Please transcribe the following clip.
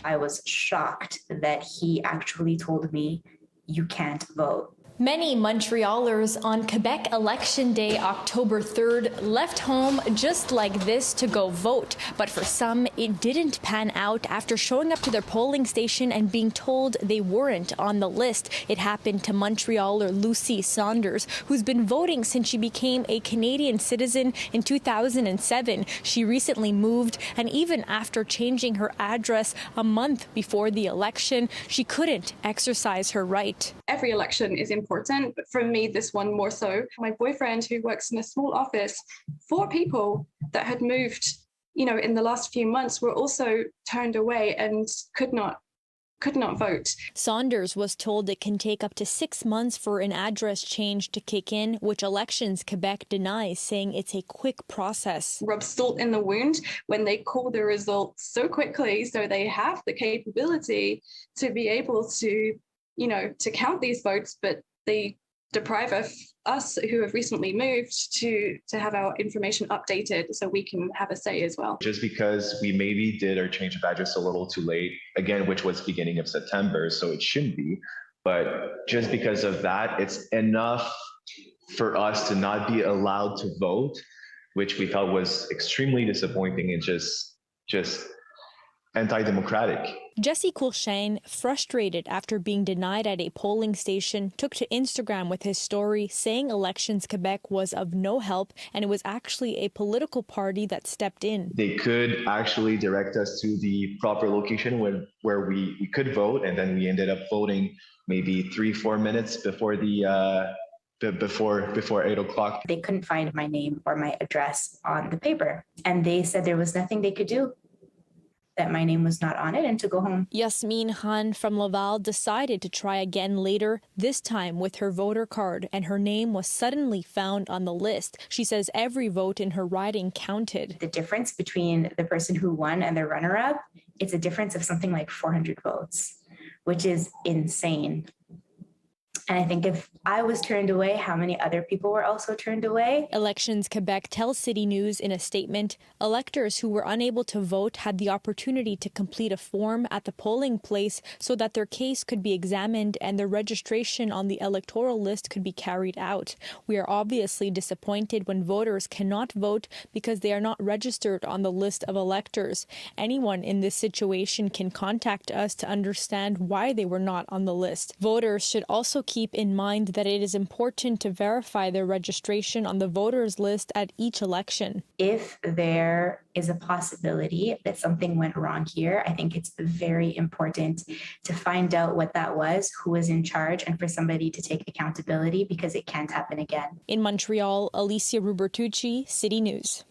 I was shocked that he actually told me, you can't vote. Many Montrealers on Quebec Election Day, October 3rd, left home just like this to go vote. But for some, it didn't pan out after showing up to their polling station and being told they weren't on the list. It happened to Montrealer Lucy Saunders, who's been voting since she became a Canadian citizen in 2007. She recently moved, and even after changing her address a month before the election, she couldn't exercise her right. Every election is important, but for me, this one more so. My boyfriend, who works in a small office, 4 people that had moved, in the last few months were also turned away and could not vote. Saunders was told it can take up to 6 months for an address change to kick in, which Elections Quebec denies, saying it's a quick process. Rub salt in the wound when they call the results so quickly, so they have the capability to be able to count these votes, but they deprive us who have recently moved to have our information updated so we can have a say as well. Just because we maybe did our change of address a little too late, again, which was beginning of September, so it shouldn't be, but just because of that, it's enough for us to not be allowed to vote, which we felt was extremely disappointing and just anti-democratic. Jesse Courchaine, frustrated after being denied at a polling station, took to Instagram with his story saying Elections Quebec was of no help and it was actually a political party that stepped in. They could actually direct us to the proper location where we could vote, and then we ended up voting maybe 3-4 minutes before before 8 o'clock. They couldn't find my name or my address on the paper, and they said there was nothing they could do, that my name was not on it, and to go home. Yasmeen Khan from Laval decided to try again later, this time with her voter card, and her name was suddenly found on the list. She says every vote in her riding counted. The difference between the person who won and the runner-up, it's a difference of something like 400 votes, which is insane. And I think if I was turned away, how many other people were also turned away? Elections Quebec tells City News in a statement, electors who were unable to vote had the opportunity to complete a form at the polling place so that their case could be examined and their registration on the electoral list could be carried out. We are obviously disappointed when voters cannot vote because they are not registered on the list of electors. Anyone in this situation can contact us to understand why they were not on the list. Voters should also keep in mind that it is important to verify their registration on the voters list at each election. If there is a possibility that something went wrong here, I think it's very important to find out what that was, who was in charge, and for somebody to take accountability because it can't happen again. In Montreal, Alyssia Rubertucci, City News.